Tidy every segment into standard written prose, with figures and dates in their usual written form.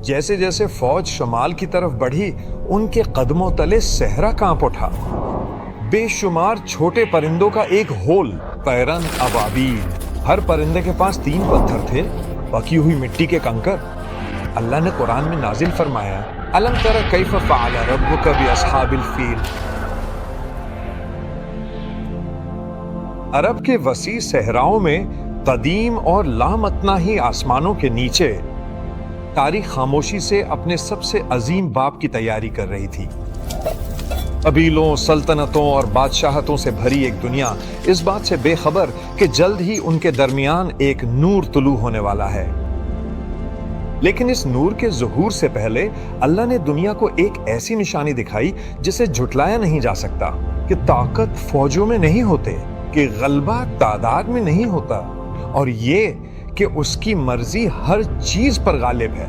جیسے جیسے فوج شمال کی طرف بڑھی ان کے قدموں تلے صحرا کانپ اٹھا۔ بے شمار چھوٹے پرندوں کا ایک ہول، پیرن ابابیل، ہر پرندے کے پاس 3 پتھر تھے، پکی ہوئی مٹی کے کنکر۔ اللہ نے قرآن میں نازل فرمایا، الم تر کیف فعل ربک باصحاب الفیل۔ عرب کے وسیع صحراؤں میں قدیم اور لامتناہی آسمانوں کے نیچے تاریخ خاموشی سے اپنے سب سے عظیم باب کی تیاری کر رہی تھی۔ قبیلوں، سلطنتوں اور بادشاہتوں سے بھری ایک دنیا اس بات سے بے خبر کہ جلد ہی ان کے درمیان ایک نور طلوع ہونے والا ہے۔ لیکن اس نور کے ظہور سے پہلے اللہ نے دنیا کو ایک ایسی نشانی دکھائی جسے جھٹلایا نہیں جا سکتا، کہ طاقت فوجوں میں نہیں ہوتے، کہ غلبہ تعداد میں نہیں ہوتا، اور یہ کہ اس کی مرضی ہر چیز پر غالب ہے۔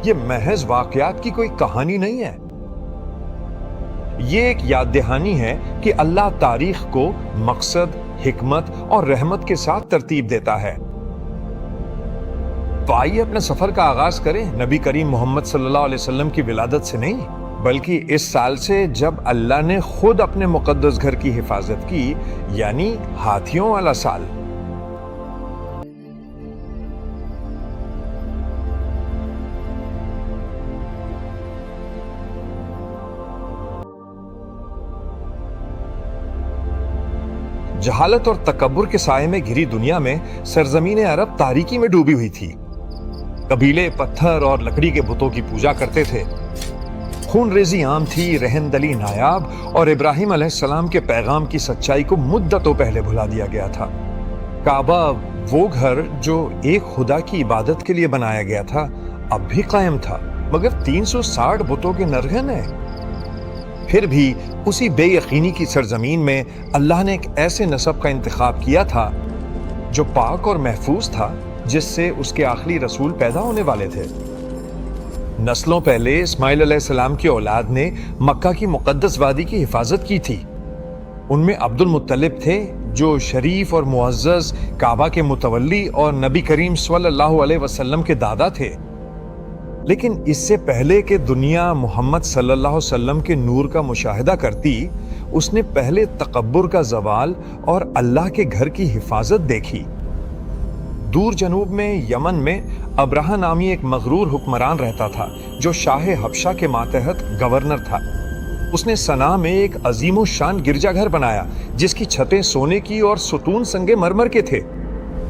یہ محض واقعات کی کوئی کہانی نہیں ہے، یہ ایک یاد دہانی ہے کہ اللہ تاریخ کو مقصد، حکمت اور رحمت کے ساتھ ترتیب دیتا ہے۔ تو آئیے اپنے سفر کا آغاز کریں نبی کریم محمد صلی اللہ علیہ وسلم کی ولادت سے نہیں، بلکہ اس سال سے جب اللہ نے خود اپنے مقدس گھر کی حفاظت کی، یعنی ہاتھیوں والا سال۔ جہالت اور تکبر کے سائے میں گھری دنیا میں سرزمین عرب تاریکی میں ڈوبی ہوئی تھی۔ قبیلے پتھر اور لکڑی کے بتوں کی پوجا کرتے تھے، خون ریزی عام تھی، رہن دلی نایاب، اور ابراہیم علیہ السلام کے پیغام کی سچائی کو مدتوں پہلے بھلا دیا گیا تھا۔ کعبہ، وہ گھر جو ایک خدا کی عبادت کے لیے بنایا گیا تھا، اب بھی قائم تھا، مگر 360 بتوں کے نرگن ہے۔ پھر بھی اسی بے یقینی کی سرزمین میں اللہ نے ایک ایسے نسب کا انتخاب کیا تھا جو پاک اور محفوظ تھا، جس سے اس کے آخری رسول پیدا ہونے والے تھے۔ نسلوں پہلے اسماعیل علیہ السلام کی اولاد نے مکہ کی مقدس وادی کی حفاظت کی تھی۔ ان میں عبد المطلب تھے جو شریف اور معزز کعبہ کے متولی اور نبی کریم صلی اللہ علیہ وسلم کے دادا تھے۔ لیکن اس سے پہلے کہ دنیا محمد صلی اللہ علیہ وسلم کے نور کا مشاہدہ کرتی، اس نے پہلے تکبر کا زوال اور اللہ کے گھر کی حفاظت دیکھی۔ دور جنوب میں یمن میں ابرہہ نامی ایک مغرور حکمران رہتا تھا جو شاہ حبشہ کے ماتحت گورنر تھا۔ اس نے صنعاء میں ایک عظیم و شان گرجا گھر بنایا جس کی چھتیں سونے کی اور ستون سنگ مرمر کے تھے۔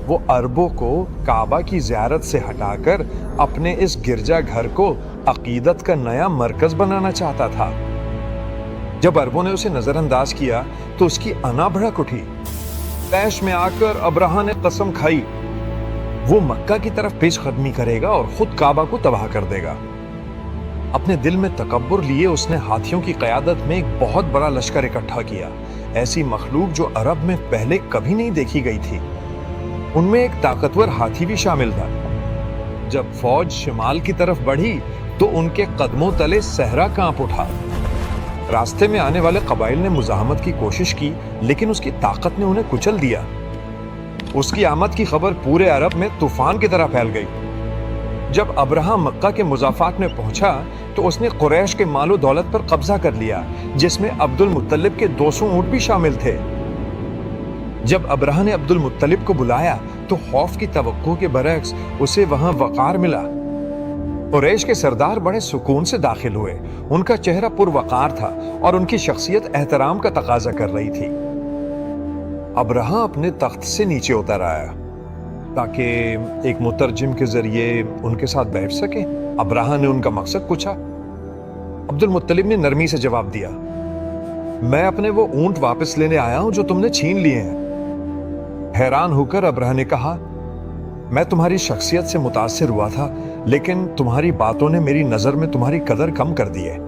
وہ عربوں کو کعبہ کی زیارت سے ہٹا کر اپنے اس گرجا گھر کو عقیدت کا نیا مرکز بنانا چاہتا تھا۔ جب عربوں نے اسے نظر انداز کیا تو اس کی انا بھڑک اٹھی۔ طیش میں آ کر ابرہہ نے قسم کھائی، وہ مکہ کی طرف پیش قدمی کرے گا اور خود کعبہ کو تباہ کر دے گا۔ اپنے دل میں تکبر لیے اس نے ہاتھیوں کی قیادت میں ایک بہت بڑا لشکر اکٹھا کیا، ایسی مخلوق جو عرب میں پہلے کبھی نہیں دیکھی گئی تھی۔ ان میں ایک طاقتور ہاتھی بھی شامل تھا۔ جب فوج شمال کی طرف بڑھی تو ان کے قدموں تلے صحرا کانپ اٹھا۔ راستے میں آنے والے قبائل نے مزاحمت کی کوشش کی، لیکن اس کی طاقت نے انہیں کچل دیا۔ اس کی آمد کی خبر پورے عرب میں طوفان کی طرح پھیل گئی۔ جب ابرہہ مکہ کے مضافات میں پہنچا تو اس نے قریش کے مال و دولت پر قبضہ کر لیا، جس میں عبد المطلب کے 200 اونٹ بھی شامل تھے۔ جب ابرہہ نے عبد المطلب کو بلایا تو خوف کی توقع کے برعکس اسے وہاں وقار ملا۔ قریش کے سردار بڑے سکون سے داخل ہوئے، ان کا چہرہ پر وقار تھا اور ان کی شخصیت احترام کا تقاضا کر رہی تھی۔ ابرہہ اپنے تخت سے نیچے اتر آیا تاکہ ایک مترجم کے ذریعے ان کے ساتھ بیٹھ سکے۔ ابرہہ نے ان کا مقصد پوچھا۔ عبد المطلب نے نرمی سے جواب دیا، میں اپنے وہ اونٹ واپس لینے آیا ہوں جو تم نے چھین لیے ہیں۔ حیران ہو کر ابرہہ نے کہا، میں تمہاری شخصیت سے متاثر ہوا تھا، لیکن تمہاری باتوں نے میری نظر میں تمہاری قدر کم کر دی ہے۔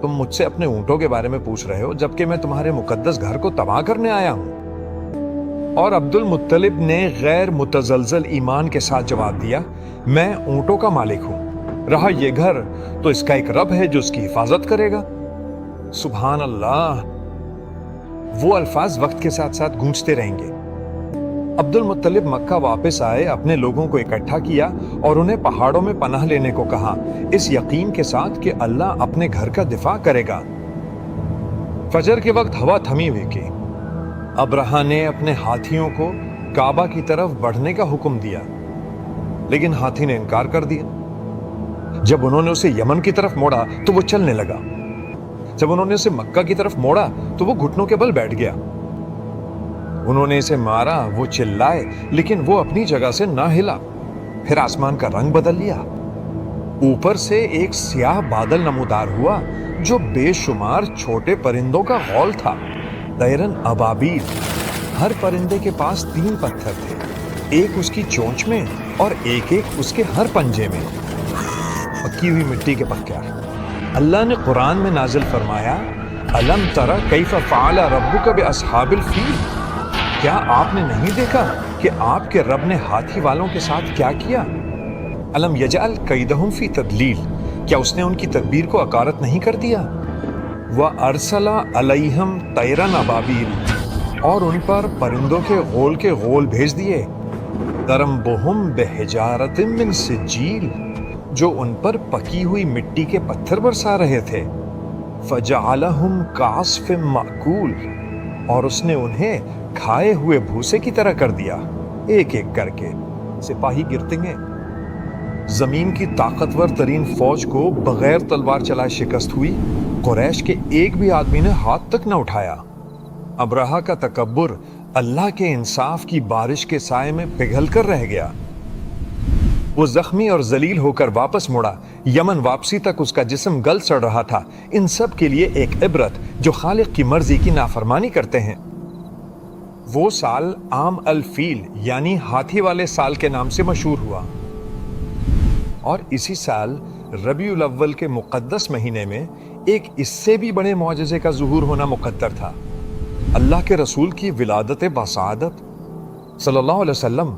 تم مجھ سے اپنے اونٹوں کے بارے میں پوچھ رہے ہو جبکہ میں تمہارے مقدس گھر کو تباہ کرنے آیا ہوں۔ اور عبد المطلب نے غیر متزلزل ایمان کے ساتھ جواب دیا، میں اونٹوں کا مالک ہوں، رہا یہ گھر تو اس کا ایک رب ہے جو اس کی حفاظت کرے گا۔ سبحان اللہ، وہ الفاظ وقت کے ساتھ ساتھ گونجتے رہیں گے۔ عبد المطلب مکہ واپس آئے، اپنے لوگوں کو اکٹھا کیا اور انہیں پہاڑوں میں پناہ لینے کو کہا، اس یقین کے ساتھ کہ اللہ اپنے گھر کا دفاع کرے گا۔ فجر کے وقت ہوا تھمی ہوئی کی ابرہہ نے اپنے ہاتھیوں کو کعبہ کی طرف بڑھنے کا حکم دیا، لیکن ہاتھی نے انکار کر دیا۔ جب انہوں نے اسے یمن کی طرف موڑا تو وہ چلنے لگا، جب انہوں نے اسے مکہ کی طرف موڑا تو وہ گھٹنوں کے بل بیٹھ گیا۔ انہوں نے اسے مارا، وہ چلائے لیکن وہ اپنی جگہ سے نہ ہلا۔ پھر آسمان کا رنگ بدل لیا، اوپر سے ایک سیاہ بادل نمودار ہوا جو بے شمار چھوٹے پرندوں کا غول تھا، طیرن ابابیل۔ ہر پرندے کے پاس 3 پتھر تھے، ایک اس کی چونچ میں اور ایک اس کے ہر پنجے میں، پکی ہوئی مٹی کے پتھر۔ اللہ نے قرآن میں نازل فرمایا، الم تر کیف فعل ربک باصحاب الفیل، کیا آپ نے نہیں دیکھا کہ آپ کے رب نے ہاتھی والوں کے ساتھ کیا کیا؟ الم یجعل کیدہم فی تدلیل، کیا اس نے ان کی تدبیر کو اکارت نہیں کر دیا؟ وارسل علیہم طیرا ابابیل، اور ان پر پرندوں کے غول بھیج دیے، ترمبہم بحجارۃ من سجیل، جو ان پر پکی ہوئی مٹی کے پتھر برسا رہے تھے، فجعلہم کعصف مأکول، اور اس نے انہیں کھائے ہوئے بھوسے کی طرح کر دیا، ایک ایک کر کے سپاہی گرتے گئے۔ زمین کی طاقتور ترین فوج کو بغیر تلوار چلائے شکست ہوئی، قریش کے ایک بھی آدمی نے ہاتھ تک نہ اٹھایا۔ ابرہہ کا تکبر اللہ کے انصاف کی بارش کے سائے میں پگھل کر رہ گیا۔ وہ زخمی اور ذلیل ہو کر واپس مڑا، یمن واپسی تک اس کا جسم گل سڑ رہا تھا۔ ان سب کے لیے ایک عبرت جو خالق کی مرضی کی نافرمانی کرتے ہیں۔ وہ سال عام الفیل یعنی ہاتھی والے سال کے نام سے مشہور ہوا، اور اسی سال ربیع الاول کے مقدس مہینے میں ایک اس سے بھی بڑے معجزے کا ظہور ہونا مقدر تھا۔ اللہ کے رسول کی ولادت بسعادت صلی اللہ علیہ وسلم۔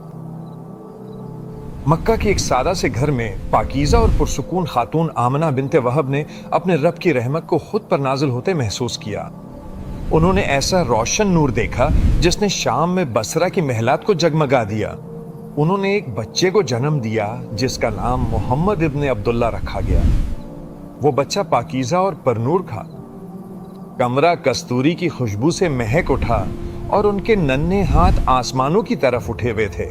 مکہ کے ایک سادہ سے گھر میں پاکیزہ اور پرسکون خاتون آمنہ بنت وہب نے اپنے رب کی رحمت کو خود پر نازل ہوتے محسوس کیا۔ انہوں نے ایسا روشن نور دیکھا جس نے شام میں بصرہ کی محلات کو جگمگا دیا۔ انہوں نے ایک بچے کو جنم دیا جس کا نام محمد ابن عبداللہ رکھا گیا۔ وہ بچہ پاکیزہ اور پرنور تھا، کمرہ کستوری کی خوشبو سے مہک اٹھا اور ان کے ننھے ہاتھ آسمانوں کی طرف اٹھے ہوئے تھے۔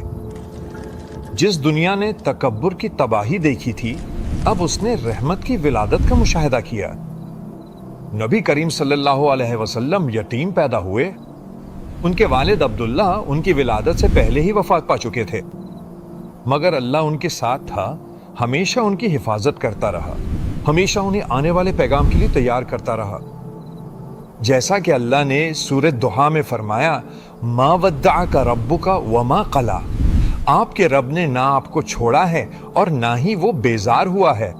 جس دنیا نے تکبر کی تباہی دیکھی تھی، اب اس نے رحمت کی ولادت کا مشاہدہ کیا۔ نبی کریم صلی اللہ علیہ وسلم یتیم پیدا ہوئے۔ ان کے والد عبداللہ ان کی ولادت سے پہلے ہی وفات پا چکے تھے، مگر اللہ ان کے ساتھ تھا، ہمیشہ ان کی حفاظت کرتا رہا، ہمیشہ انہیں آنے والے پیغام کے لیے تیار کرتا رہا۔ جیسا کہ اللہ نے سورۃ دحا میں فرمایا، ما ودعک ربک وما قلی، آپ کے رب نے نہ آپ کو چھوڑا ہے اور نہ ہی وہ بیزار ہوا ہے۔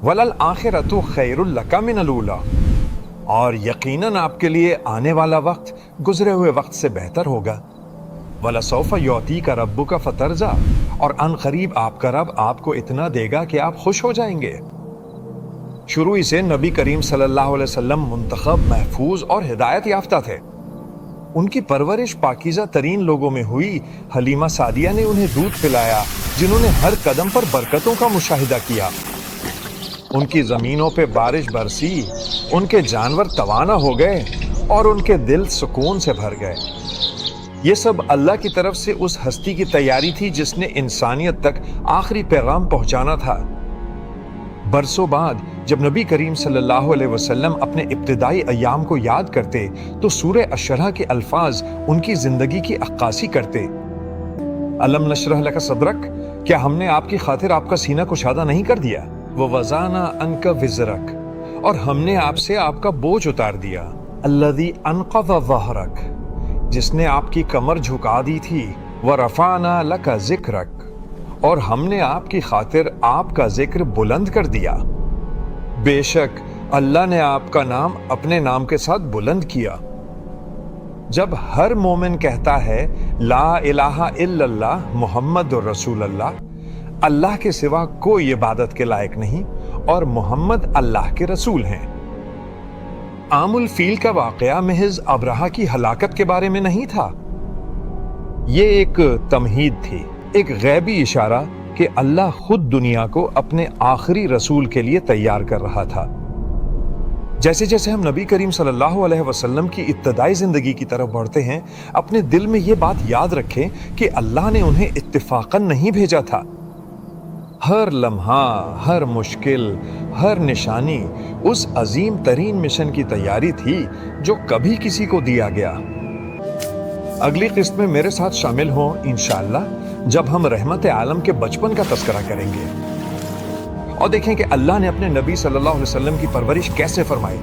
وَلَلْآخِرَةُ خَيْرٌ لَكَ مِنَ الْأُولَىٰ، اور یقیناً آپ کے لیے آنے والا وقت گزرے ہوئے وقت سے بہتر ہوگا۔ وَلَسَوْفَ يُعْطِيكَ رَبُّكَ فَتَرْضَىٰ، اور ان قریب آپ کا رب آپ کو اتنا دے گا کہ آپ خوش ہو جائیں گے۔ شروع ہی سے نبی کریم صلی اللہ علیہ وسلم منتخب، محفوظ اور ہدایت یافتہ تھے۔ ان کی پرورش پاکیزہ ترین لوگوں میں ہوئی۔ حلیمہ سعدیہ نے انہیں دودھ پلایا، جنہوں نے ہر قدم پر برکتوں کا مشاہدہ کیا۔ ان کی زمینوں پہ بارش برسی، ان کے جانور توانا ہو گئے اور ان کے دل سکون سے بھر گئے۔ یہ سب اللہ کی طرف سے اس ہستی کی تیاری تھی جس نے انسانیت تک آخری پیغام پہنچانا تھا۔ برسوں بعد جب نبی کریم صلی اللہ علیہ وسلم اپنے ابتدائی ایام کو یاد کرتے تو سورہ الشرح کے الفاظ ان کی زندگی کی عکاسی کرتے۔ الم نشرح لک صدرک، کیا ہم نے آپ کی خاطر آپ کا سینہ کشادہ نہیں کر دیا؟ ووضعنا عنک وزرک، اور ہم نے آپ سے آپ کا بوجھ اتار دیا۔ الذی انقض ظہرک، جس نے آپ کی کمر جھکا دی تھی۔ ورفعنا لک ذکرک، اور ہم نے آپ کی خاطر آپ کا ذکر بلند کر دیا۔ بے شک اللہ نے آپ کا نام اپنے نام کے ساتھ بلند کیا۔ جب ہر مومن کہتا ہے لا الہ الا اللہ محمد رسول اللہ، اللہ کے سوا کوئی عبادت کے لائق نہیں اور محمد اللہ کے رسول ہیں۔ عام الفیل کا واقعہ محض ابرہہ کی ہلاکت کے بارے میں نہیں تھا، یہ ایک تمہید تھی، ایک غیبی اشارہ کہ اللہ خود دنیا کو اپنے آخری رسول کے لیے تیار کر رہا تھا۔ جیسے جیسے ہم نبی کریم صلی اللہ علیہ وسلم کی ابتدائی زندگی کی طرف بڑھتے ہیں، اپنے دل میں یہ بات یاد رکھیں کہ اللہ نے انہیں اتفاقاً نہیں بھیجا تھا۔ ہر لمحہ، ہر مشکل، ہر نشانی اس عظیم ترین مشن کی تیاری تھی جو کبھی کسی کو دیا گیا۔ اگلی قسط میں میرے ساتھ شامل ہوں انشاءاللہ، جب ہم رحمت عالم کے بچپن کا تذکرہ کریں گے اور دیکھیں کہ اللہ نے اپنے نبی صلی اللہ علیہ وسلم کی پرورش کیسے فرمائی،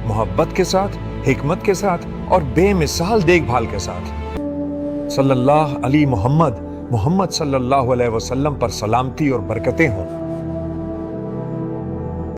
محبت کے ساتھ، حکمت کے ساتھ اور بے مثال دیکھ بھال کے ساتھ۔ صلی اللہ علی محمد، محمد صلی اللہ علیہ وسلم پر سلامتی اور برکتیں ہوں۔